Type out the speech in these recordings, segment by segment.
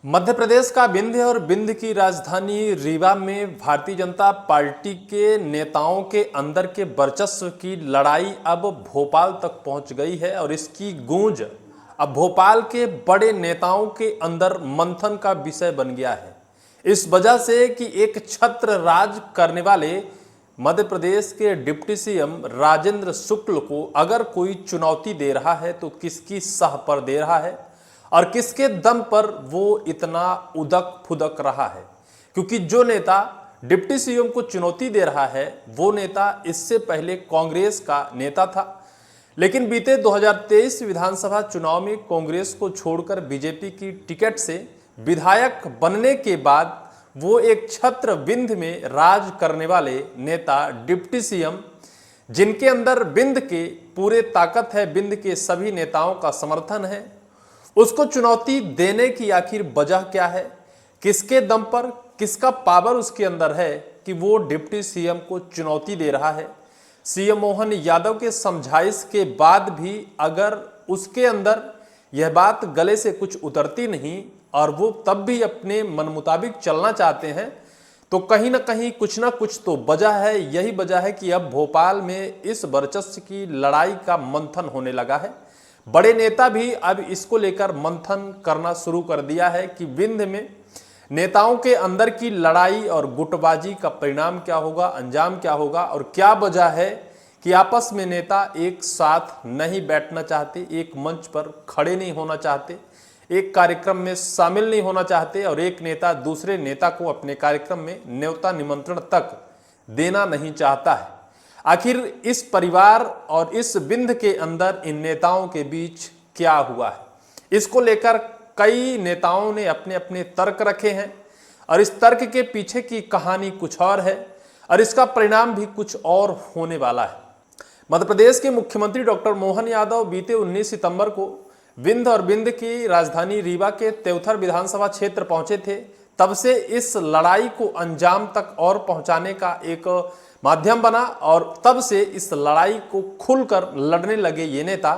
मध्य प्रदेश का विंध्य और विंध्य की राजधानी रीवा में भारतीय जनता पार्टी के नेताओं के अंदर के वर्चस्व की लड़ाई अब भोपाल तक पहुंच गई है और इसकी गूंज अब भोपाल के बड़े नेताओं के अंदर मंथन का विषय बन गया है। इस वजह से कि एक छत्र राज करने वाले मध्य प्रदेश के डिप्टी सीएम राजेंद्र शुक्ल को अगर कोई चुनौती दे रहा है तो किसकी सह पर दे रहा है और किसके दम पर वो इतना उदक फुदक रहा है, क्योंकि जो नेता डिप्टी सीएम को चुनौती दे रहा है वो नेता इससे पहले कांग्रेस का नेता था, लेकिन बीते 2023 विधानसभा चुनाव में कांग्रेस को छोड़कर बीजेपी की टिकट से विधायक बनने के बाद वो एक छत्र विंध्य में राज करने वाले नेता डिप्टी सीएम, जिनके अंदर विंध्य के पूरे ताकत है, विंध्य के सभी नेताओं का समर्थन है, उसको चुनौती देने की आखिर वजह क्या है, किसके दम पर, किसका पावर उसके अंदर है कि वो डिप्टी सीएम को चुनौती दे रहा है। सीएम मोहन यादव के समझाइश के बाद भी अगर उसके अंदर यह बात गले से कुछ उतरती नहीं और वो तब भी अपने मन मुताबिक चलना चाहते हैं, तो कहीं ना कहीं कुछ ना कुछ तो वजह है। यही वजह है कि अब भोपाल में इस वर्चस्व की लड़ाई का मंथन होने लगा है। बड़े नेता भी अब इसको लेकर मंथन करना शुरू कर दिया है कि विंध्य में नेताओं के अंदर की लड़ाई और गुटबाजी का परिणाम क्या होगा, अंजाम क्या होगा और क्या वजह है कि आपस में नेता एक साथ नहीं बैठना चाहते, एक मंच पर खड़े नहीं होना चाहते, एक कार्यक्रम में शामिल नहीं होना चाहते और एक नेता दूसरे नेता को अपने कार्यक्रम में न्योता निमंत्रण तक देना नहीं चाहता है। आखिर इस परिवार और इस विंध्य के अंदर इन नेताओं के बीच क्या हुआ है, इसको लेकर कई नेताओं ने अपने अपने तर्क रखे हैं और इस तर्क के पीछे की कहानी कुछ और है और इसका परिणाम भी कुछ और होने वाला है। मध्य प्रदेश के मुख्यमंत्री डॉक्टर मोहन यादव बीते 19 सितंबर को विंध्य और विंध्य की राजधानी रीवा के तेवथर विधानसभा क्षेत्र पहुंचे थे। तब से इस लड़ाई को अंजाम तक और पहुंचाने का एक माध्यम बना और तब से इस लड़ाई को खुलकर लड़ने लगे ये नेता।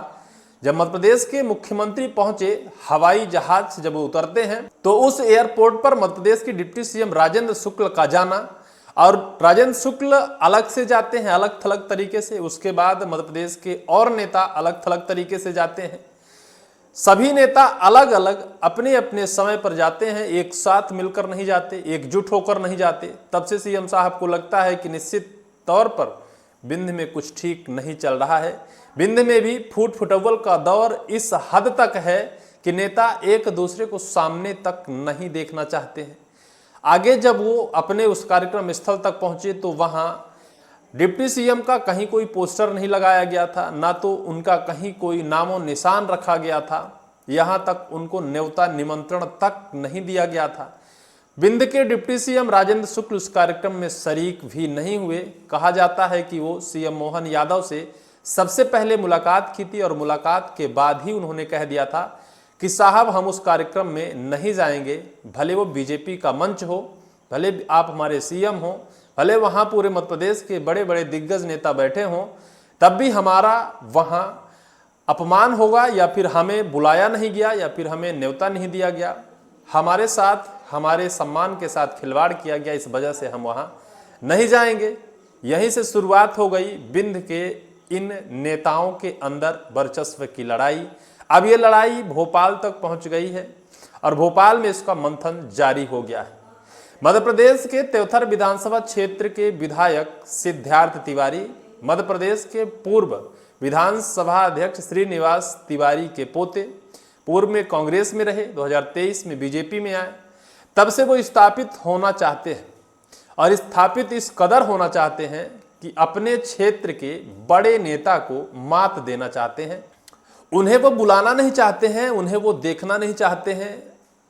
जब मध्य प्रदेश के मुख्यमंत्री पहुंचे, हवाई जहाज से जब उतरते हैं तो उस एयरपोर्ट पर मध्य प्रदेश के डिप्टी सीएम राजेंद्र शुक्ल का जाना, और राजेंद्र शुक्ल अलग से जाते हैं अलग थलग तरीके से, उसके बाद मध्य प्रदेश के और नेता अलग थलग तरीके से जाते हैं। सभी नेता अलग अलग अपने अपने समय पर जाते हैं, एक साथ मिलकर नहीं जाते, एकजुट होकर नहीं जाते। तब से सीएम साहब को लगता है कि निश्चित तौर पर विंध्य में कुछ ठीक नहीं चल रहा है। विंध्य में भी फूट फुटवल का दौर इस हद तक है कि नेता एक दूसरे को सामने तक नहीं देखना चाहते हैं। आगे जब वो अपने उस कार्यक्रम स्थल तक पहुंचे तो वहां डिप्टी सीएम का कहीं कोई पोस्टर नहीं लगाया गया था, ना तो उनका कहीं कोई नामो निशान रखा गया था, यहां तक उनको न्योता निमंत्रण तक नहीं दिया गया था। विंध्य के डिप्टी सीएम राजेंद्र शुक्ल उस कार्यक्रम में शरीक भी नहीं हुए। कहा जाता है कि वो सीएम मोहन यादव से सबसे पहले मुलाकात की थी और मुलाकात के बाद ही उन्होंने कह दिया था कि साहब हम उस कार्यक्रम में नहीं जाएंगे, भले वो बीजेपी का मंच हो, भले आप हमारे सीएम हो, भले वहाँ पूरे मध्य प्रदेश के बड़े बड़े दिग्गज नेता बैठे हों, तब भी हमारा वहाँ अपमान होगा या फिर हमें बुलाया नहीं गया या फिर हमें न्योता नहीं दिया गया, हमारे साथ हमारे सम्मान के साथ खिलवाड़ किया गया, इस वजह से हम वहाँ नहीं जाएंगे। यहीं से शुरुआत हो गई विंध्य के इन नेताओं के अंदर वर्चस्व की लड़ाई। अब ये लड़ाई भोपाल तक पहुंच गई है और भोपाल में इसका मंथन जारी हो गया है। मध्य प्रदेश के तेवथर विधानसभा क्षेत्र के विधायक सिद्धार्थ तिवारी, मध्य प्रदेश के पूर्व विधानसभा अध्यक्ष श्रीनिवास तिवारी के पोते, पूर्व में कांग्रेस में रहे, 2023 में बीजेपी में आए, तब से वो स्थापित होना चाहते हैं और स्थापित इस कदर होना चाहते हैं कि अपने क्षेत्र के बड़े नेता को मात देना चाहते हैं। उन्हें वो बुलाना नहीं चाहते हैं, उन्हें वो देखना नहीं चाहते हैं।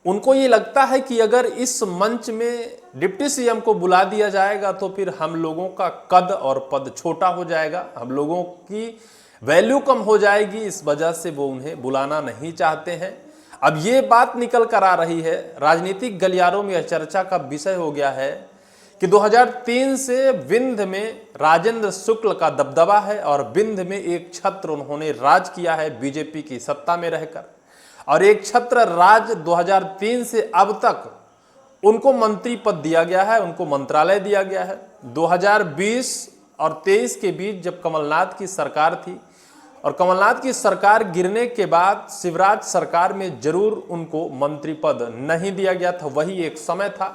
उनको ये लगता है कि अगर इस मंच में डिप्टी सीएम को बुला दिया जाएगा तो फिर हम लोगों का कद और पद छोटा हो जाएगा, हम लोगों की वैल्यू कम हो जाएगी, इस वजह से वो उन्हें बुलाना नहीं चाहते हैं। अब ये बात निकल कर आ रही है, राजनीतिक गलियारों में यह चर्चा का विषय हो गया है कि 2003 से विंध्य में राजेंद्र शुक्ल का दबदबा है और विंध्य में एक छत्र उन्होंने राज किया है बीजेपी की सत्ता में रहकर। और एक छत्र राज 2003 से अब तक उनको मंत्री पद दिया गया है, उनको मंत्रालय दिया गया है। 2020 और 23 के बीच जब कमलनाथ की सरकार थी और कमलनाथ की सरकार गिरने के बाद शिवराज सरकार में जरूर उनको मंत्री पद नहीं दिया गया था। वही एक समय था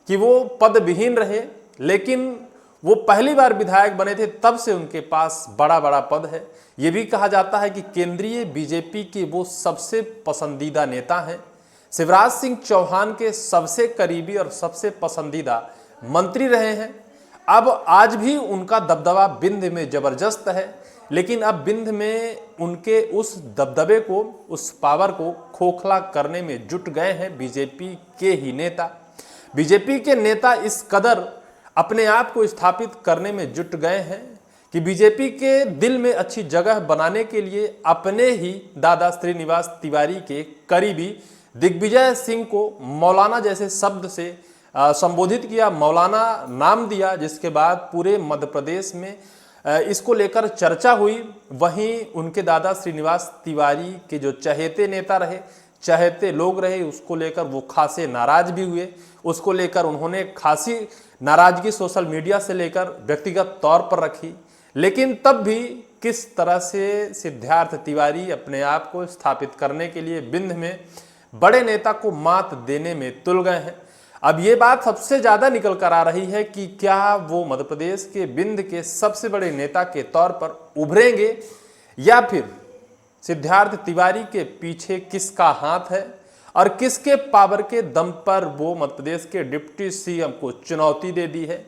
कि वो पद विहीन रहे, लेकिन वो पहली बार विधायक बने थे, तब से उनके पास बड़ा बड़ा पद है। ये भी कहा जाता है कि केंद्रीय बीजेपी के वो सबसे पसंदीदा नेता हैं। शिवराज सिंह चौहान के सबसे करीबी और सबसे पसंदीदा मंत्री रहे हैं। अब आज भी उनका दबदबा बिंद में जबरदस्त है, लेकिन अब बिंद में उनके उस दबदबे को, उस पावर को खोखला करने में जुट गए हैं बीजेपी के ही नेता। बीजेपी के नेता इस कदर अपने आप को स्थापित करने में जुट गए हैं कि बीजेपी के दिल में अच्छी जगह बनाने के लिए अपने ही दादा श्रीनिवास तिवारी के करीबी दिग्विजय सिंह को मौलाना जैसे शब्द से संबोधित किया, मौलाना नाम दिया, जिसके बाद पूरे मध्य प्रदेश में इसको लेकर चर्चा हुई। वहीं उनके दादा श्रीनिवास तिवारी के जो चहेते नेता रहे, चहेते लोग रहे, उसको लेकर वो खासे नाराज भी हुए। उसको लेकर उन्होंने खासी नाराजगी सोशल मीडिया से लेकर व्यक्तिगत तौर पर रखी। लेकिन तब भी किस तरह से सिद्धार्थ तिवारी अपने आप को स्थापित करने के लिए बिंद में बड़े नेता को मात देने में तुल गए हैं। अब ये बात सबसे ज्यादा निकल कर आ रही है कि क्या वो मध्य प्रदेश के बिंद के सबसे बड़े नेता के तौर पर उभरेंगे या फिर सिद्धार्थ तिवारी के पीछे किसका हाथ है और किसके पावर के दम पर वो मध्य प्रदेश के डिप्टी सीएम को चुनौती दे दी है।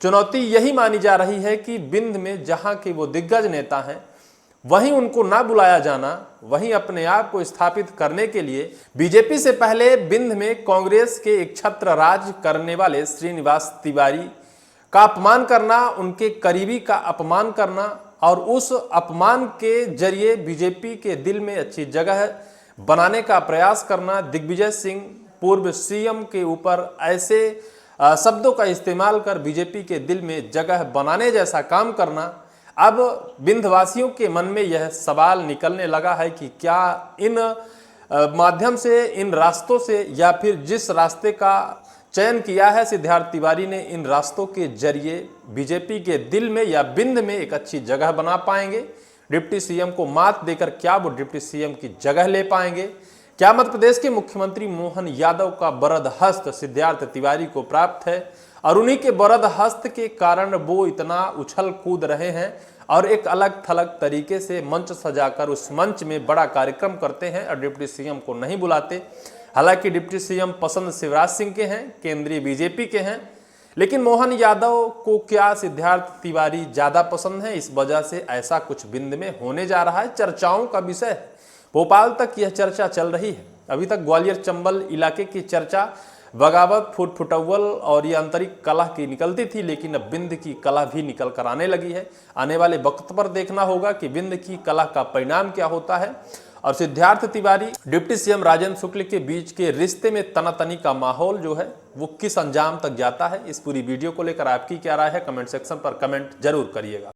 चुनौती यही मानी जा रही है कि बिंद में जहां के वो दिग्गज नेता हैं, वहीं उनको ना बुलाया जाना, वहीं अपने आप को स्थापित करने के लिए बीजेपी से पहले बिंद में कांग्रेस के एक छत्र राज करने वाले श्रीनिवास तिवारी का अपमान करना, उनके करीबी का अपमान करना और उस अपमान के जरिए बीजेपी के दिल में अच्छी जगह बनाने का प्रयास करना, दिग्विजय सिंह पूर्व सीएम के ऊपर ऐसे शब्दों का इस्तेमाल कर बीजेपी के दिल में जगह बनाने जैसा काम करना। अब बिंदवासियों के मन में यह सवाल निकलने लगा है कि क्या इन माध्यम से, इन रास्तों से, या फिर जिस रास्ते का चयन किया है सिद्धार्थ तिवारी ने, इन रास्तों के जरिए बीजेपी के दिल में या बिंद में एक अच्छी जगह बना पाएंगे। डिप्टी सीएम को मात देकर क्या वो डिप्टी सीएम की जगह ले पाएंगे? क्या मध्य प्रदेश के मुख्यमंत्री मोहन यादव का बरद हस्त सिद्धार्थ तिवारी को प्राप्त है और उन्हीं के बरद हस्त के कारण वो इतना उछल कूद रहे हैं और एक अलग थलग तरीके से मंच सजाकर उस मंच में बड़ा कार्यक्रम करते हैं और डिप्टी सीएम को नहीं बुलाते। हालांकि डिप्टी सीएम पसंद शिवराज सिंह के हैं, केंद्रीय बीजेपी के हैं, लेकिन मोहन यादव को क्या सिद्धार्थ तिवारी ज्यादा पसंद है, इस वजह से ऐसा कुछ बिंद में होने जा रहा है। चर्चाओं का विषय है, भोपाल तक यह चर्चा चल रही है। अभी तक ग्वालियर चंबल इलाके की चर्चा बगावत, फुटअव्वल और ये आंतरिक कलह की निकलती थी, लेकिन अब बिंद की कलह भी निकल कर आने लगी है। आने वाले वक्त पर देखना होगा कि बिंद की कलह का परिणाम क्या होता है और सिद्धार्थ तिवारी डिप्टी सीएम राजेंद्र शुक्ल के बीच के रिश्ते में तनातनी का माहौल जो है वो किस अंजाम तक जाता है। इस पूरी वीडियो को लेकर आपकी क्या राय है, कमेंट सेक्शन पर कमेंट जरूर करिएगा।